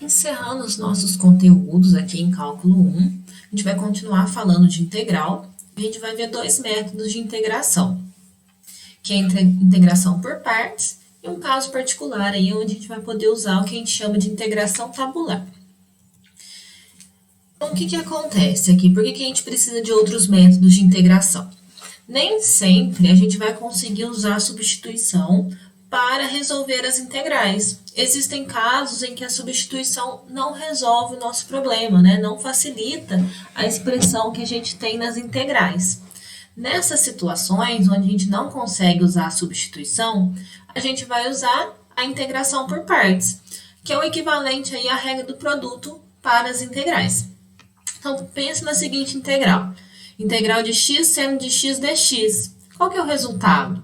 Encerrando os nossos conteúdos aqui em cálculo 1, a gente vai continuar falando de integral e a gente vai ver dois métodos de integração, que é a integração por partes e um caso particular aí onde a gente vai poder usar o que a gente chama de integração tabular. Então, o que acontece aqui? Por que a gente precisa de outros métodos de integração? Nem sempre a gente vai conseguir usar a substituição para resolver as integrais. Existem casos em que a substituição não resolve o nosso problema, né? Não facilita a expressão que a gente tem nas integrais. Nessas situações onde a gente não consegue usar a substituição, a gente vai usar a integração por partes, que é o equivalente aí à regra do produto para as integrais. Então, pense na seguinte integral. Integral de x seno de x dx. Qual que é o resultado?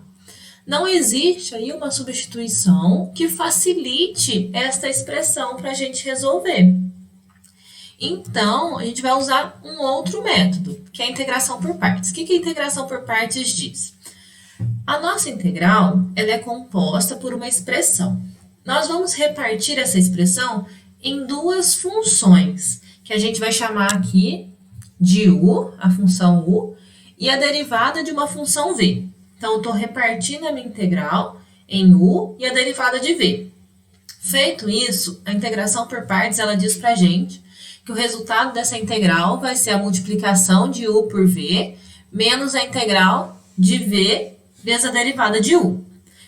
Não existe aí uma substituição que facilite esta expressão para a gente resolver. Então, a gente vai usar um outro método, que é a integração por partes. O que a integração por partes diz? A nossa integral ela é composta por uma expressão. Nós vamos repartir essa expressão em duas funções, que a gente vai chamar aqui de u, a função u, e a derivada de uma função v. Então, eu estou repartindo a minha integral em u e a derivada de v. Feito isso, a integração por partes, ela diz para a gente que o resultado dessa integral vai ser a multiplicação de u por v, menos a integral de v vezes a derivada de u.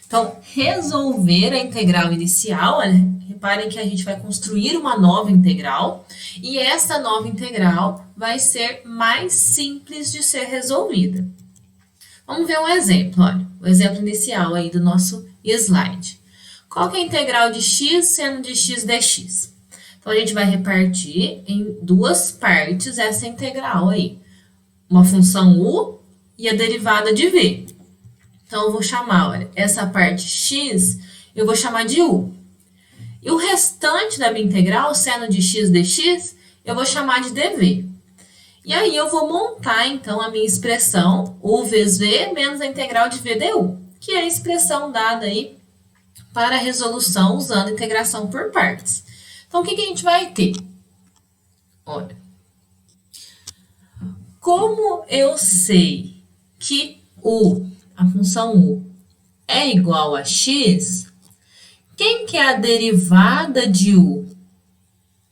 Então, resolver a integral inicial, olha, reparem que a gente vai construir uma nova integral, e essa nova integral vai ser mais simples de ser resolvida. Vamos ver um exemplo, olha, o exemplo inicial aí do nosso slide. Qual que é a integral de x seno de x dx? Então, a gente vai repartir em duas partes essa integral aí. Uma função u e a derivada de v. Então, eu vou chamar, olha, essa parte x, eu vou chamar de u. E o restante da minha integral, seno de x dx, eu vou chamar de dv. E aí, eu vou montar, então, a minha expressão u vezes v menos a integral de v du, que é a expressão dada aí para a resolução usando integração por partes. Então, o que a gente vai ter? Olha, como eu sei que a função u, é igual a x, quem que é a derivada de u?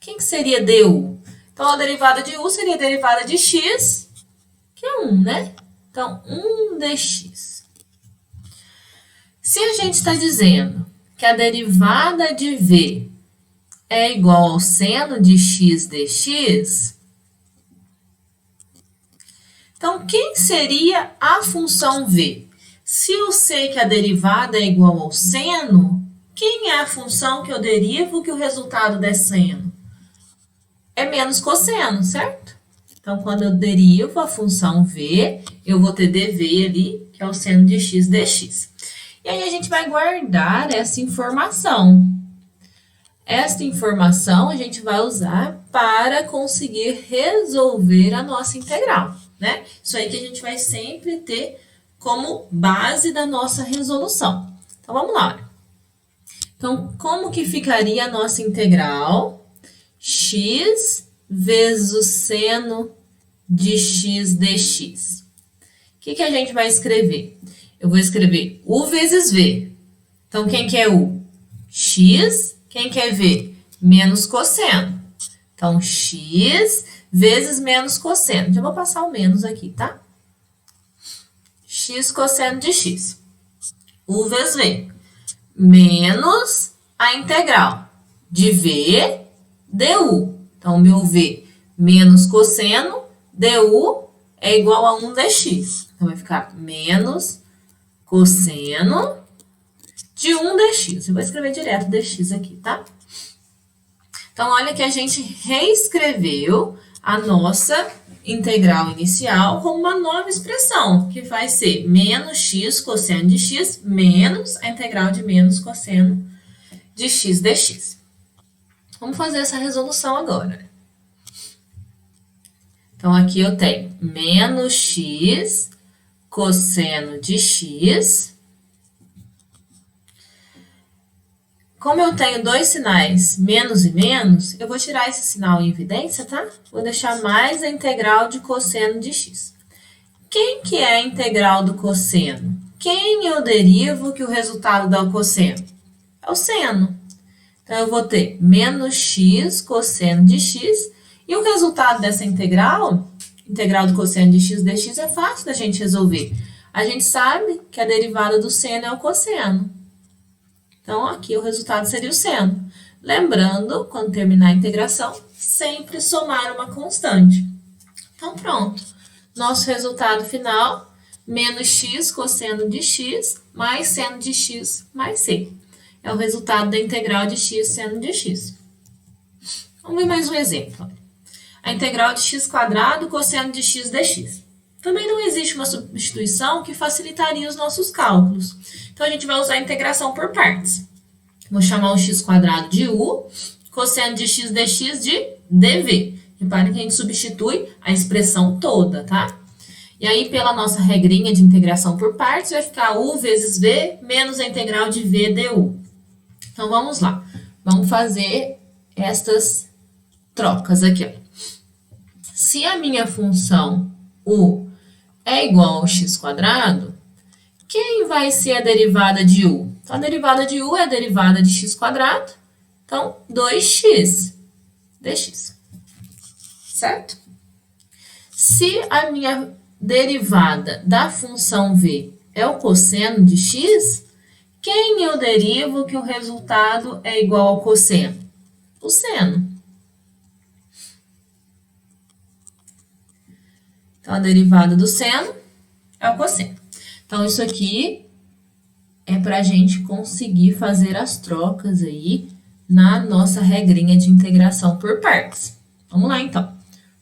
Quem que seria du? Então, a derivada de u seria a derivada de x, que é 1, né? Então, 1 dx. Se a gente está dizendo que a derivada de v é igual ao seno de x dx, então, quem seria a função v? Se eu sei que a derivada é igual ao seno, quem é a função que eu derivo que o resultado dê seno? É menos cosseno, certo? Então, quando eu derivo a função v, eu vou ter dv ali, que é o seno de x dx. E aí, a gente vai guardar essa informação. Esta informação a gente vai usar para conseguir resolver a nossa integral, né? Isso aí que a gente vai sempre ter como base da nossa resolução. Então, vamos lá. Então, como que ficaria a nossa integral? X vezes o seno de x dx. O que a gente vai escrever? Eu vou escrever u vezes v. Então, quem que é u? X. Quem que é v? Menos cosseno. Então, x vezes menos cosseno. Já vou passar o menos aqui, tá? X cosseno de x. U vezes v. Menos a integral de v du. Então, meu v menos cosseno du é igual a 1 dx. Então, vai ficar menos cosseno de 1 dx. Eu vou escrever direto dx aqui, tá? Então, olha que a gente reescreveu a nossa integral inicial como uma nova expressão, que vai ser menos x cosseno de x menos a integral de menos cosseno de x dx. Vamos fazer essa resolução agora. Então, aqui eu tenho menos x cosseno de x Como eu tenho dois sinais, menos e menos, eu vou tirar esse sinal em evidência, tá? Vou deixar mais a integral de cosseno de x. Quem que é a integral do cosseno? Quem eu derivo que o resultado dá o cosseno? É o seno. Então, eu vou ter menos x cosseno de x, e o resultado dessa integral do cosseno de x dx, é fácil da gente resolver. A gente sabe que a derivada do seno é o cosseno. Então, aqui o resultado seria o seno. Lembrando, quando terminar a integração, sempre somar uma constante. Então, pronto. Nosso resultado final, menos x cosseno de x, mais seno de x mais c. É o resultado da integral de x seno de x. Vamos ver mais um exemplo. A integral de x quadrado cosseno de x dx. Também não existe uma substituição que facilitaria os nossos cálculos. Então, a gente vai usar a integração por partes. Vou chamar o x quadrado de u, cosseno de x dx de dv. Reparem que a gente substitui a expressão toda, tá? E aí, pela nossa regrinha de integração por partes, vai ficar u vezes v menos a integral de v du. Então, vamos lá. Vamos fazer estas trocas aqui, ó. Se a minha função u é igual ao x quadrado, quem vai ser a derivada de u? Então, a derivada de u é a derivada de x quadrado. Então, 2x dx. Certo? Se a minha derivada da função v é o cosseno de x, quem eu derivo que o resultado é igual ao cosseno? O seno. Então, a derivada do seno é o cosseno. Então, isso aqui é para a gente conseguir fazer as trocas aí na nossa regrinha de integração por partes. Vamos lá, então.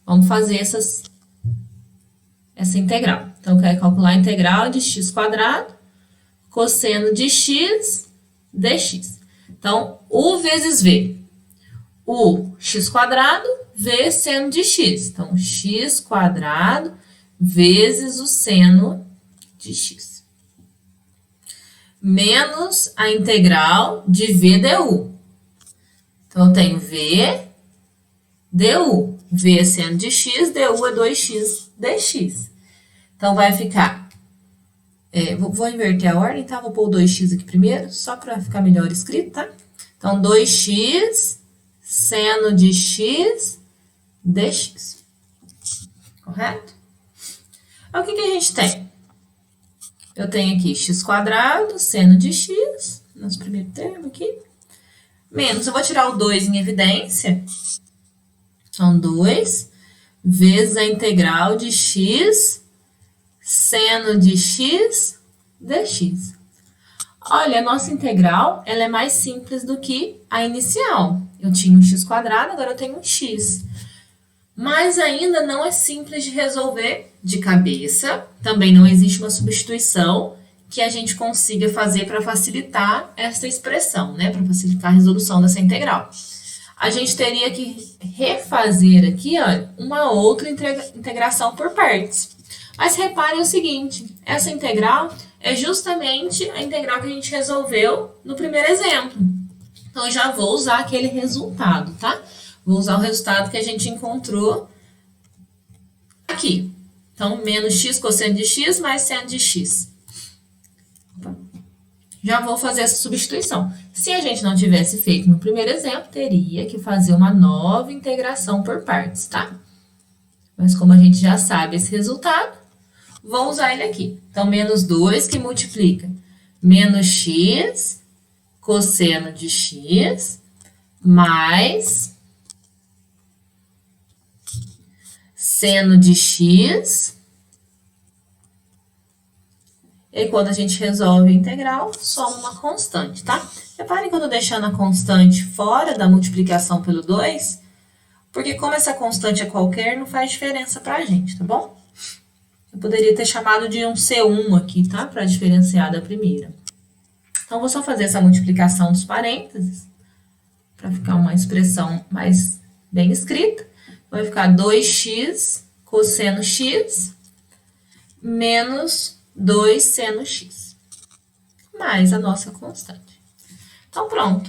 Vamos fazer essa integral. Então, eu quero calcular a integral de x quadrado, cosseno de x dx. Então, u vezes v. U, x quadrado, v seno de x. Então, x quadrado vezes o seno de x. Menos a integral de v du. Então, eu tenho v du. V seno de x, du é 2x dx. Então, vai ficar... vou inverter a ordem, tá? Vou pôr o 2x aqui primeiro, só para ficar melhor escrito, tá? Então, 2x seno de x dx. Correto? O que a gente tem? Eu tenho aqui x quadrado, seno de x, nosso primeiro termo aqui, menos, eu vou tirar o 2 em evidência, então 2 vezes a integral de x seno de x dx. Olha, a nossa integral, ela é mais simples do que a inicial. Eu tinha um x quadrado, agora eu tenho um x. Mas ainda não é simples de resolver de cabeça. Também não existe uma substituição que a gente consiga fazer para facilitar essa expressão, né? Para facilitar a resolução dessa integral. A gente teria que refazer aqui, ó, uma outra integração por partes. Mas reparem o seguinte, essa integral é justamente a integral que a gente resolveu no primeiro exemplo. Então, eu já vou usar aquele resultado, tá? Vou usar o resultado que a gente encontrou aqui. Então, menos x cosseno de x mais seno de x. Já vou fazer essa substituição. Se a gente não tivesse feito no primeiro exemplo, teria que fazer uma nova integração por partes, tá? Mas como a gente já sabe esse resultado, vou usar ele aqui. Então, menos 2 que multiplica menos x cosseno de x mais seno de x. E quando a gente resolve a integral, soma uma constante, tá? Reparem que eu tô deixando a constante fora da multiplicação pelo 2, porque como essa constante é qualquer, não faz diferença pra gente, tá bom? Eu poderia ter chamado de um C1 aqui, tá? Para diferenciar da primeira. Então, vou só fazer essa multiplicação dos parênteses, para ficar uma expressão mais bem escrita. Vai ficar 2x cosseno x menos 2 seno x, mais a nossa constante. Então, pronto.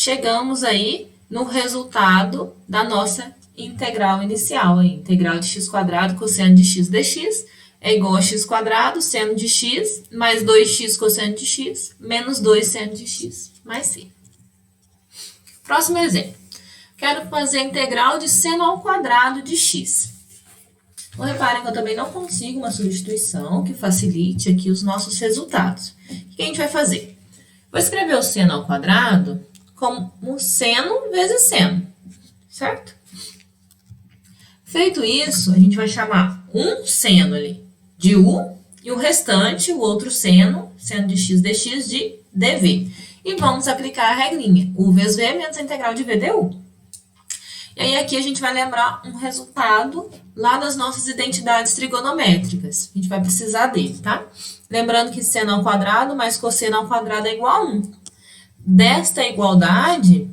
chegamos aí no resultado da nossa integral inicial. Aí. Integral de x² cosseno de x dx é igual a x², seno de x, mais 2x cosseno de x, menos 2 seno de x, mais c. Próximo exemplo. Quero fazer a integral de seno ao quadrado de x. Então, reparem que eu também não consigo uma substituição que facilite aqui os nossos resultados. O que a gente vai fazer? Vou escrever o seno ao quadrado como seno vezes seno, certo? Feito isso, a gente vai chamar um seno ali de u e o restante, o outro seno de x dx, de dv. E vamos aplicar a regrinha, u vezes v menos a integral de v du. E aí aqui a gente vai lembrar um resultado lá das nossas identidades trigonométricas. A gente vai precisar dele, tá? Lembrando que seno ao quadrado mais cosseno ao quadrado é igual a 1. Desta igualdade,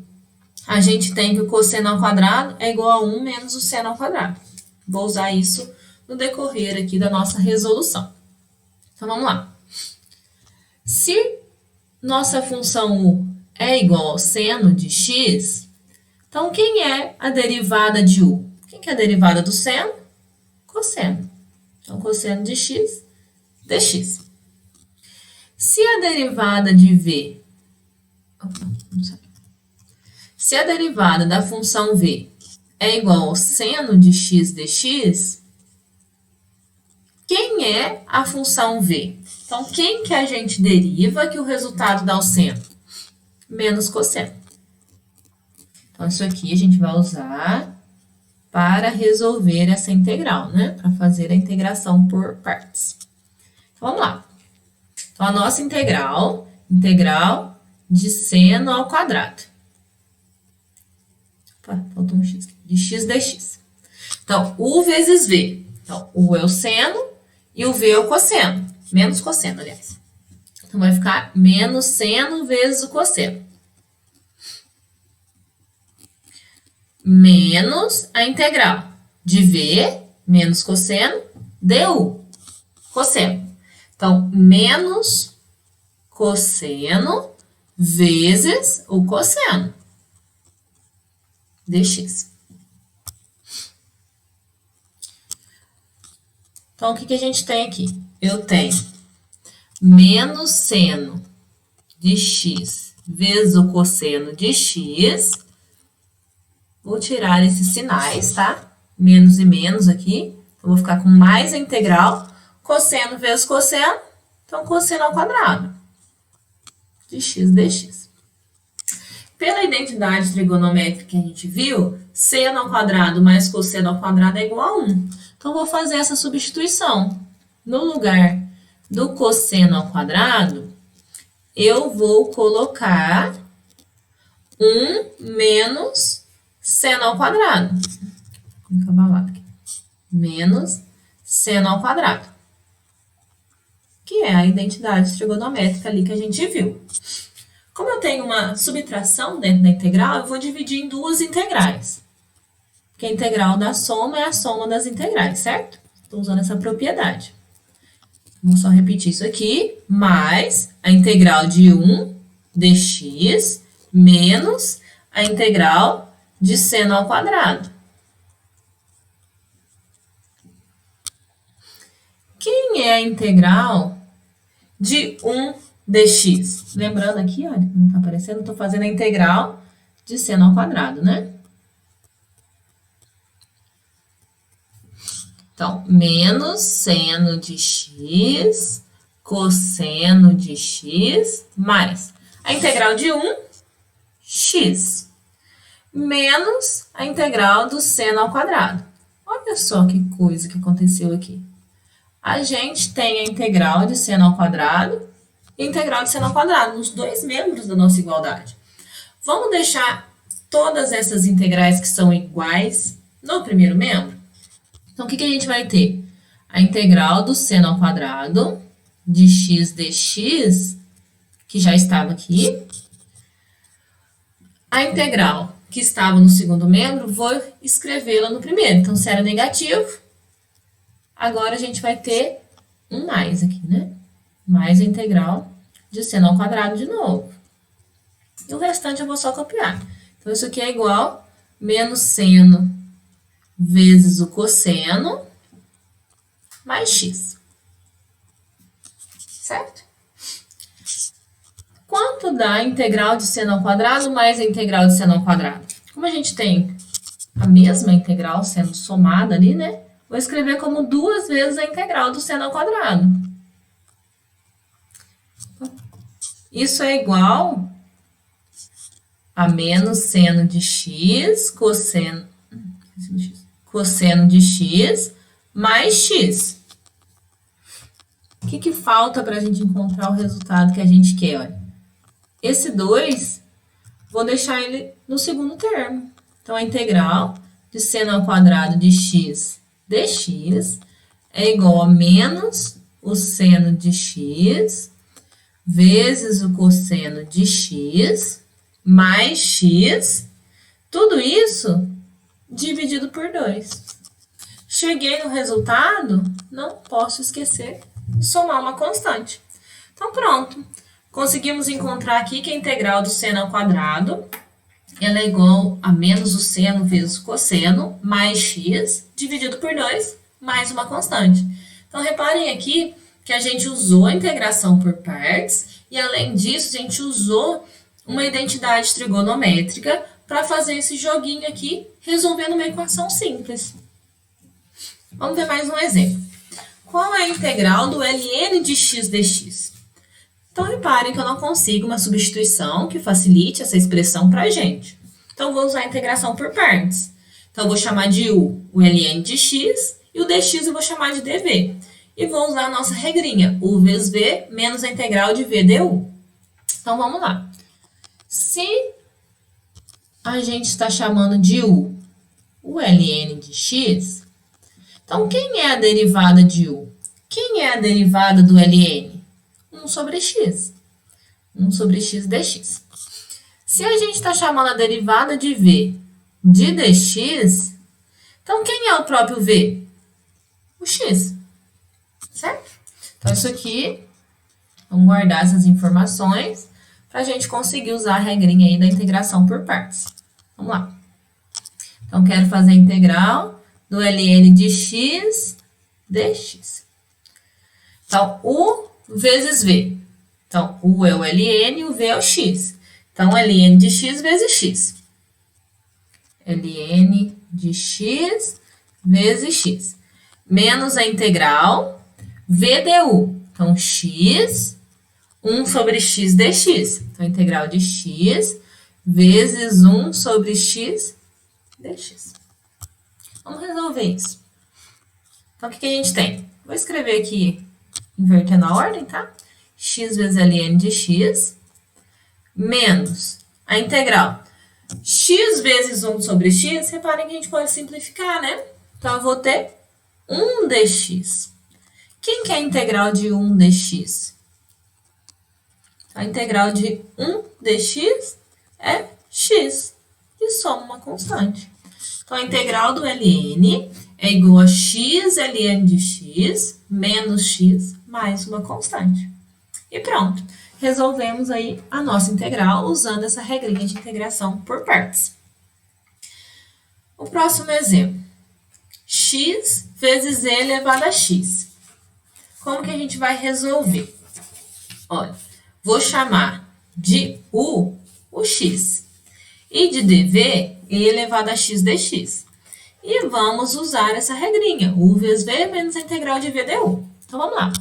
a gente tem que o cosseno ao quadrado é igual a 1 menos o seno ao quadrado. Vou usar isso no decorrer aqui da nossa resolução. Então, vamos lá. Se nossa função u é igual ao seno de x, então, quem é a derivada de u? Quem que é a derivada do seno? Cosseno. Então, cosseno de x dx. Se a derivada de v... Se a derivada da função v é igual ao seno de x dx, quem é a função v? Então, quem que a gente deriva que o resultado dá o seno? Menos cosseno. Então, isso aqui a gente vai usar para resolver essa integral, né? Para fazer a integração por partes. Então, vamos lá. Então, a nossa integral de seno ao quadrado. Opa, faltou um x. De x dx. Então, u vezes v. Então, u é o seno e o v é o cosseno. Menos cosseno, aliás. Então, vai ficar menos seno vezes o cosseno. Menos a integral de v menos cosseno du, cosseno. Então, menos cosseno vezes o cosseno dx. Então, o que a gente tem aqui? Eu tenho menos seno de x vezes o cosseno de x. Vou tirar esses sinais, tá? Menos e menos aqui. Então, vou ficar com mais a integral. Cosseno vezes cosseno. Então, cosseno ao quadrado de x dx. Pela identidade trigonométrica que a gente viu, seno ao quadrado mais cosseno ao quadrado é igual a 1. Então, vou fazer essa substituição. No lugar do cosseno ao quadrado, eu vou colocar 1 menos seno ao quadrado. Menos seno ao quadrado. Que é a identidade trigonométrica ali que a gente viu. Como eu tenho uma subtração dentro da integral, eu vou dividir em duas integrais. Porque a integral da soma é a soma das integrais, certo? Estou usando essa propriedade. Vamos só repetir isso aqui. Mais a integral de 1 dx menos a integral de seno ao quadrado. Quem é a integral de 1 dx? Lembrando aqui, olha, não está aparecendo, estou fazendo a integral de seno ao quadrado, né? Então, menos seno de x, cosseno de x, mais a integral de 1, x, menos a integral do seno ao quadrado. Olha só que coisa que aconteceu aqui. A gente tem a integral de seno ao quadrado e a integral de seno ao quadrado, nos dois membros da nossa igualdade. Vamos deixar todas essas integrais que são iguais no primeiro membro? Então, o que a gente vai ter? A integral do seno ao quadrado de x dx, que já estava aqui. A integral que estava no segundo membro, vou escrevê-la no primeiro. Então, se era negativo, agora a gente vai ter um mais aqui, né? Mais a integral de seno ao quadrado de novo. E o restante eu vou só copiar. Então, isso aqui é igual menos seno vezes o cosseno mais x. Certo? Quanto dá a integral de seno ao quadrado mais a integral de seno ao quadrado? Como a gente tem a mesma integral sendo somada ali, né? Vou escrever como 2 vezes a integral do seno ao quadrado. Isso é igual a menos seno de x cosseno de x mais x. O que falta para a gente encontrar o resultado que a gente quer? Olha, esse 2, vou deixar ele no segundo termo. Então, a integral de seno ao quadrado de x dx é igual a menos o seno de x vezes o cosseno de x mais x, tudo isso dividido por 2. Cheguei no resultado, não posso esquecer de somar uma constante. Então, pronto. Conseguimos encontrar aqui que a integral do seno ao quadrado ela é igual a menos o seno vezes o cosseno mais x dividido por 2 mais uma constante. Então, reparem aqui que a gente usou a integração por partes e, além disso, a gente usou uma identidade trigonométrica para fazer esse joguinho aqui, resolvendo uma equação simples. Vamos ver mais um exemplo. Qual é a integral do ln de x dx? Então, reparem que eu não consigo uma substituição que facilite essa expressão para a gente. Então, vou usar a integração por partes. Então, eu vou chamar de u o ln de x e o dx eu vou chamar de dv. E vou usar a nossa regrinha, u vezes v menos a integral de v du. Então, vamos lá. Se a gente está chamando de u o ln de x, então, quem é a derivada de u? Quem é a derivada do ln? 1 sobre x. 1 sobre x dx. Se a gente está chamando a derivada de v de dx, então quem é o próprio v? O x. Certo? Então, isso aqui, vamos guardar essas informações para a gente conseguir usar a regrinha aí da integração por partes. Vamos lá. Então, quero fazer a integral do ln de x dx. Então, u vezes v. Então, u é o ln e o v é o x. Então, ln de x vezes x. ln de x vezes x. Menos a integral v du. Então, x, 1 sobre x dx. Então, a integral de x vezes 1 sobre x dx. Vamos resolver isso. Então, o que a gente tem? Vou escrever aqui, invertendo a ordem, tá? X vezes ln de x, menos a integral x vezes 1 sobre x. Reparem que a gente pode simplificar, né? Então, eu vou ter 1 dx. Quem que é a integral de 1 dx? A integral de 1 dx é x. E soma uma constante. Então, a integral do ln é igual a x ln de x menos x mais uma constante. E pronto. Resolvemos aí a nossa integral usando essa regrinha de integração por partes. O próximo exemplo. X vezes e elevado a x. Como que a gente vai resolver? Olha, vou chamar de u o x e de dv e elevado a x dx. E vamos usar essa regrinha, u vezes v menos a integral de v du. Então, vamos lá.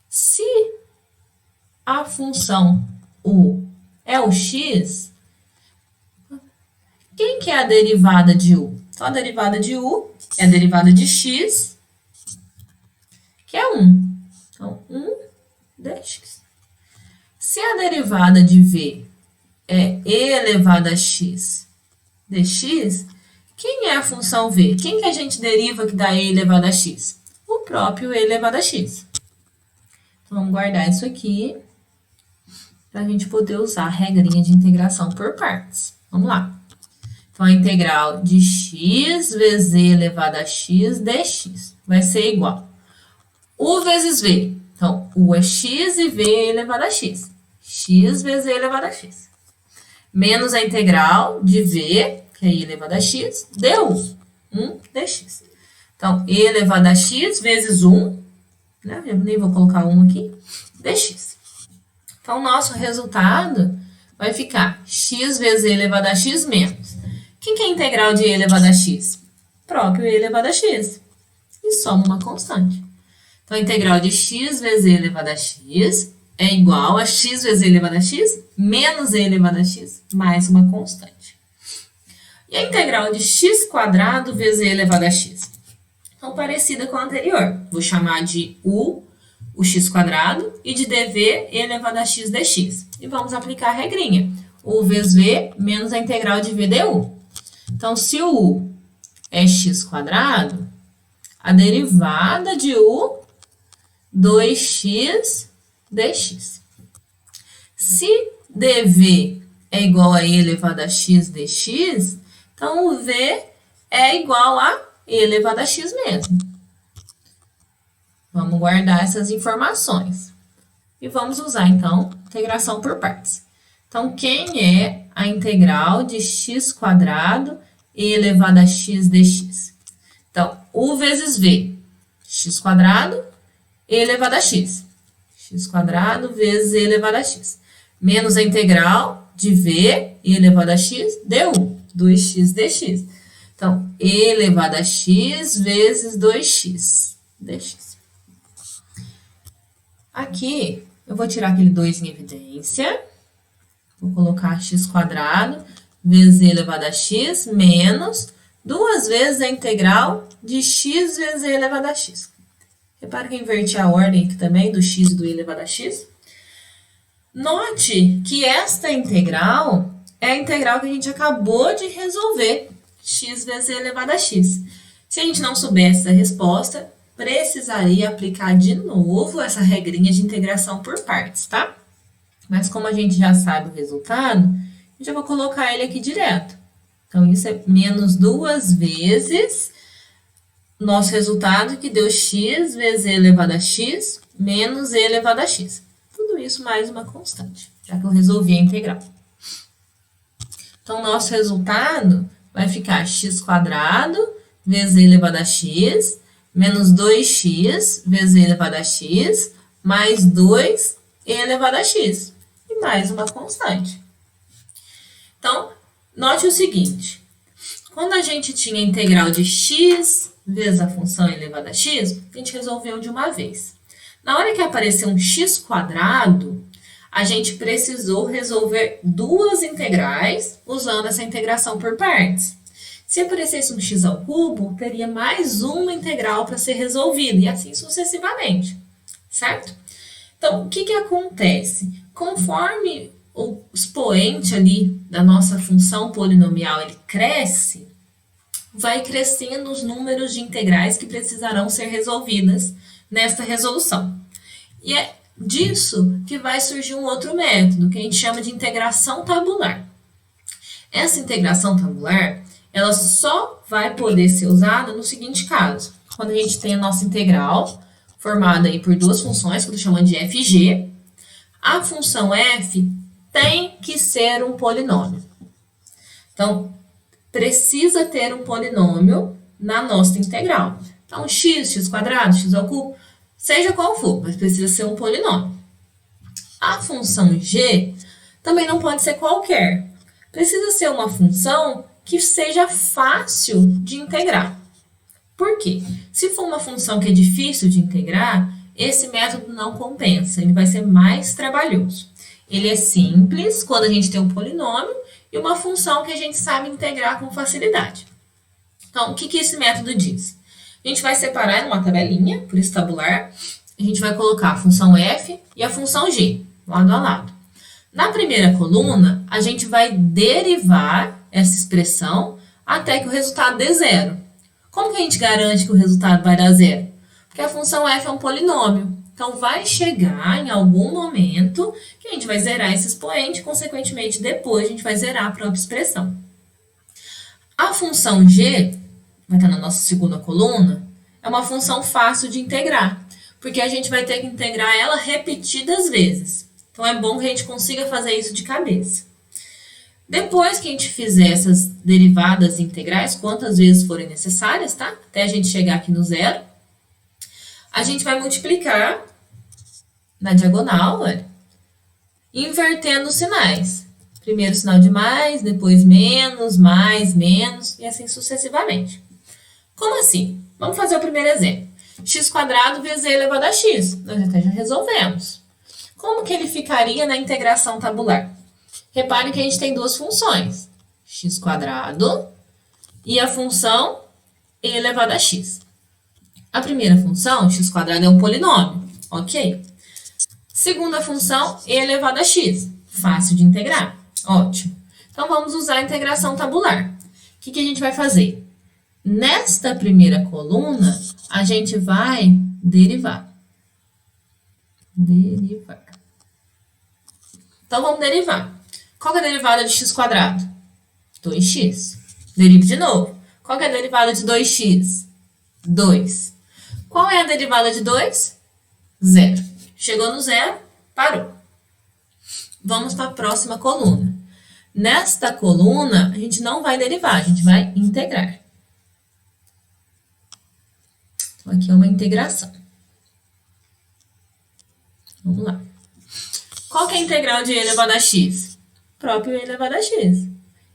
Se a função u é o x, quem que é a derivada de u? Então, a derivada de u é a derivada de x, que é 1. Então, 1 dx. Se a derivada de v é e elevado a x dx, quem é a função v? Quem que a gente deriva que dá e elevado a x? O próprio e elevado a x. Então, vamos guardar isso aqui para a gente poder usar a regrinha de integração por partes. Vamos lá. Então, a integral de x vezes e elevado a x dx vai ser igual u vezes v. Então, u é x e v é elevado a x. X vezes e elevado a x. menos a integral de v, que é i elevado a x, deu 1 dx. Então, e elevado a x vezes 1, né? Eu nem vou colocar 1 aqui, dx. Então, nosso resultado vai ficar x vezes e elevado a x menos. Quem que é a integral de e elevado a x? Próprio e elevado a x. E soma uma constante. Então, a integral de x vezes e elevado a x é igual a x vezes e elevado a x menos e elevado a x mais uma constante. E a integral de x quadrado vezes e elevado a x? Então, parecida com a anterior. Vou chamar de o x quadrado, e de dv e elevado a x dx. E vamos aplicar a regrinha. U vezes v menos a integral de v du. Então, se o u é x quadrado, a derivada de u, 2x dx. Se dv é igual a e elevado a x dx, então o v é igual a e elevado a x mesmo. Vamos guardar essas informações. E vamos usar, então, integração por partes. Então, quem é a integral de x quadrado e elevado a x dx? Então, u vezes v, x quadrado e elevado a x. X quadrado vezes e elevado a x. Menos a integral de v e elevado a x du, 2x dx. Então, e elevado a x vezes 2x dx. Aqui, eu vou tirar aquele 2 em evidência. Vou colocar x quadrado vezes e elevado a x menos 2 vezes a integral de x vezes e elevado a x. Repara que eu inverti a ordem aqui também do x e do e elevado a x. Note que esta integral é a integral que a gente acabou de resolver, x vezes e elevado a x. Se a gente não soubesse a resposta, precisaria aplicar de novo essa regrinha de integração por partes, tá? Mas como a gente já sabe o resultado, eu já vou colocar ele aqui direto. Então, isso é menos 2 vezes nosso resultado, que deu x vezes e elevado a x menos e elevado a x. Tudo isso mais uma constante, já que eu resolvi a integral. Então, nosso resultado vai ficar x quadrado vezes e elevado a x menos 2x vezes e elevado a x mais 2 e elevado a x. E mais uma constante. Então, note o seguinte. Quando a gente tinha a integral de x vezes a função elevada a x, a gente resolveu de uma vez. Na hora que apareceu um x quadrado, a gente precisou resolver duas integrais usando essa integração por partes. Se aparecesse um x ao cubo, teria mais uma integral para ser resolvida, e assim sucessivamente, certo? Então, o que acontece? Conforme o expoente ali da nossa função polinomial ele cresce, vai crescendo os números de integrais que precisarão ser resolvidas nesta resolução. E é disso que vai surgir um outro método, que a gente chama de integração tabular. Essa integração tabular, ela só vai poder ser usada no seguinte caso. Quando a gente tem a nossa integral, formada aí por duas funções, que eu estou chamando de f e g, a função f tem que ser um polinômio. Então, precisa ter um polinômio na nossa integral. Então, x quadrado, x ao cubo, seja qual for, mas precisa ser um polinômio. A função g também não pode ser qualquer. Precisa ser uma função que seja fácil de integrar. Por quê? Se for uma função que é difícil de integrar, esse método não compensa, ele vai ser mais trabalhoso. Ele é simples quando a gente tem um polinômio e uma função que a gente sabe integrar com facilidade. Então, o que esse método diz? A gente vai separar numa tabelinha, por isso tabular, a gente vai colocar a função f e a função g, lado a lado. Na primeira coluna, a gente vai derivar essa expressão até que o resultado dê zero. Como que a gente garante que o resultado vai dar zero? Porque a função f é um polinômio. Então, vai chegar em algum momento que a gente vai zerar esse expoente, consequentemente, depois a gente vai zerar a própria expressão. A função g, vai estar na nossa segunda coluna, é uma função fácil de integrar, porque a gente vai ter que integrar ela repetidas vezes. Então, é bom que a gente consiga fazer isso de cabeça. Depois que a gente fizer essas derivadas integrais, quantas vezes forem necessárias, tá? Até a gente chegar aqui no zero, a gente vai multiplicar na diagonal, olha, invertendo os sinais. Primeiro sinal de mais, depois menos, mais, menos, e assim sucessivamente. Como assim? Vamos fazer o primeiro exemplo. X² vezes e elevado a x. Nós até já resolvemos. Como que ele ficaria na integração tabular? Repare que a gente tem duas funções. X² e a função e elevado a x. A primeira função, x² é um polinômio, ok? Segunda função, e elevado a x. Fácil de integrar. Ótimo. Então, vamos usar a integração tabular. O que a gente vai fazer? Nesta primeira coluna, a gente vai derivar. Derivar. Então, vamos derivar. Qual é a derivada de x²? 2x. Derive de novo. Qual é a derivada de 2x? 2. Qual é a derivada de 2? 0. Chegou no zero, parou. Vamos para a próxima coluna. Nesta coluna, a gente não vai derivar, a gente vai integrar. Então, aqui é uma integração. Vamos lá. Qual que é a integral de e elevado a x? Próprio e elevado a x.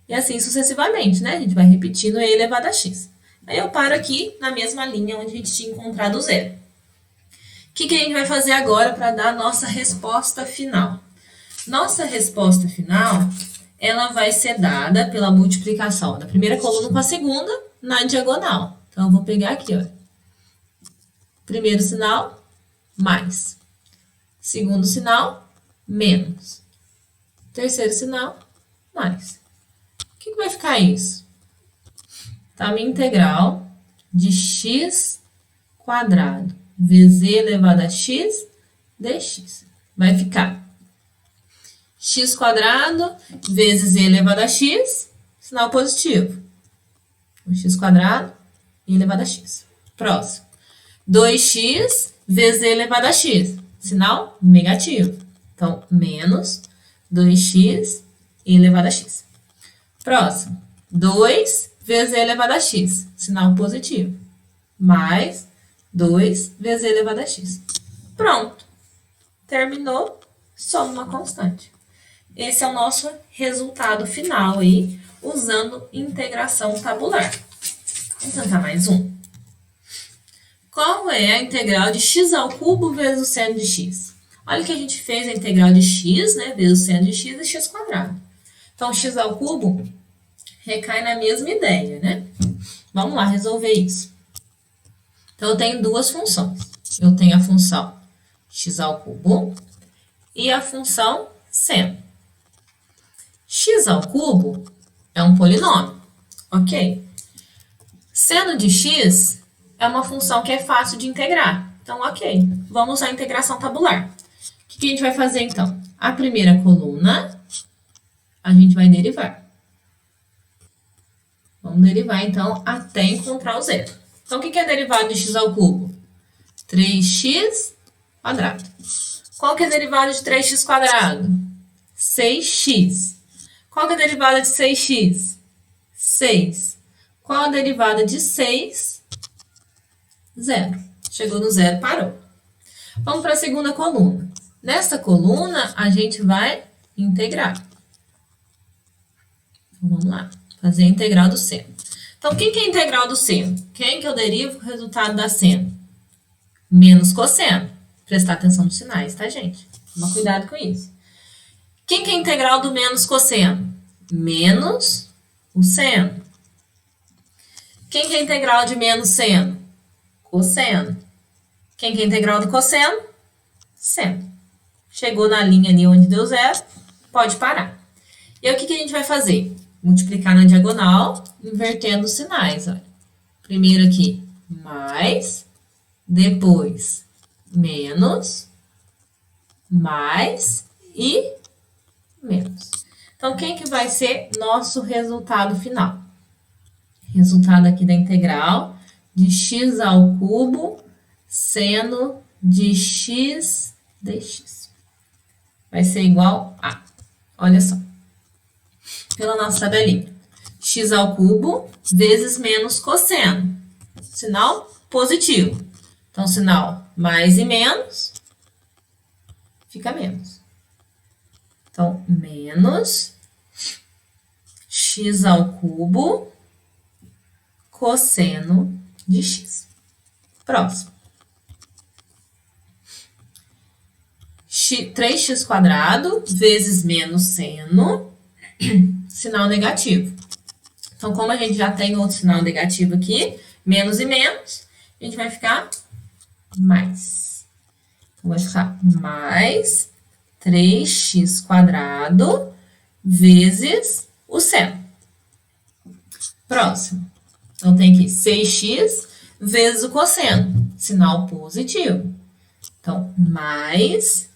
E assim sucessivamente, né? A gente vai repetindo e elevado a x. Aí eu paro aqui na mesma linha onde a gente tinha encontrado o zero. O que a gente vai fazer agora para dar a nossa resposta final? Nossa resposta final, ela vai ser dada pela multiplicação da primeira coluna com a segunda na diagonal. Então, eu vou pegar aqui, ó. Primeiro sinal, mais. Segundo sinal, menos. Terceiro sinal, mais. O que vai ficar isso? Tá, a minha integral de x² vezes e elevado a x dx. Vai ficar x² vezes e elevado a x, sinal positivo. X² e elevado a x. Próximo. 2x vezes e elevado a x, sinal negativo. Então, menos 2x e elevado a x. Próximo. 2 vezes e elevado a x, sinal positivo. Mais 2 vezes e elevado a x. Pronto. Terminou, soma uma constante. Esse é o nosso resultado final aí, usando integração tabular. Vamos tentar mais um. Qual é a integral de x² vezes o seno de x? Olha que a gente fez a integral de x, né, vezes o seno de x e x². Então, x² recai na mesma ideia, né? Vamos lá resolver isso. Então, eu tenho duas funções. Eu tenho a função x² e a função seno. x² é um polinômio, ok? Seno de x é uma função que é fácil de integrar. Então, ok, vamos usar a integração tabular. O que a gente vai fazer, então? A primeira coluna, a gente vai derivar. Vamos derivar, então, até encontrar o zero. Então, o que é derivada de x²? 3x². Qual que é a derivada de 3x²? 6x. Qual que é a derivada de 6x? 6. Qual a derivada de 6? 0. Chegou no zero, parou. Vamos para a segunda coluna. Nesta coluna, a gente vai integrar. Então, vamos lá. Fazer a integral do seno. Então, o que é a integral do seno? Quem que eu derivo o resultado da seno? Menos cosseno. Prestar atenção nos sinais, tá, gente? Toma cuidado com isso. Quem que é a integral do menos cosseno? Menos o seno. Quem que é a integral de menos seno? Cosseno. Quem que é a integral do cosseno? Seno. Chegou na linha ali onde deu zero, pode parar. E aí, o que a gente vai fazer? Multiplicar na diagonal, invertendo os sinais. Olha. Primeiro aqui, mais, depois, menos, mais e menos. Então, quem que vai ser nosso resultado final? Resultado aqui da integral de x² seno de x dx. Vai ser igual a. Olha só. pela nossa tabelinha. X ao cubo vezes menos cosseno. Sinal positivo. Então, sinal mais e menos, fica menos. Então, menos x ao cubo cosseno de x. Próximo. 3x quadrado vezes menos seno, sinal negativo. Então, como a gente já tem outro sinal negativo aqui, menos e menos, a gente vai ficar mais. Então, vai ficar mais 3x quadrado vezes o seno. Próximo. Então, tem aqui 6x vezes o cosseno, sinal positivo. Então, mais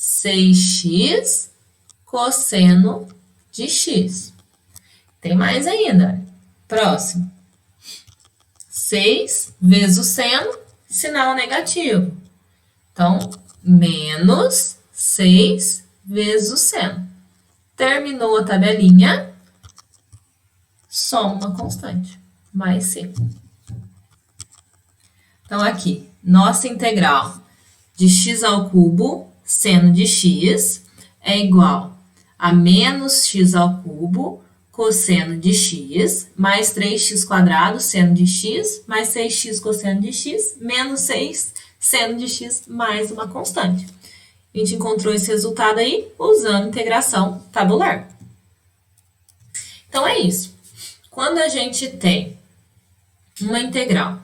6x cosseno de x. Tem mais ainda. Próximo. 6 vezes o seno, sinal negativo. Então, menos 6 vezes o seno. Terminou a tabelinha, soma uma constante, mais 5. Então, aqui, nossa integral de x ao cubo, seno de x, é igual a menos x ao cubo, cosseno de x, mais 3x quadrado, seno de x, mais 6x cosseno de x, menos 6 seno de x, mais uma constante. A gente encontrou esse resultado aí usando integração tabular. Então, é isso. Quando a gente tem uma integral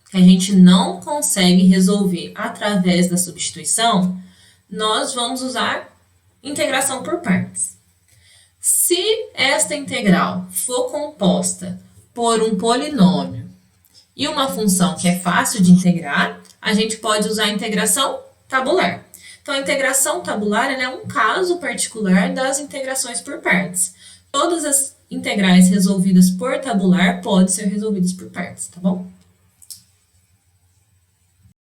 que a gente não consegue resolver através da substituição, nós vamos usar integração por partes. Se esta integral for composta por um polinômio e uma função que é fácil de integrar, a gente pode usar a integração tabular. Então, a integração tabular é um caso particular das integrações por partes. Todas as integrais resolvidas por tabular podem ser resolvidas por partes, tá bom?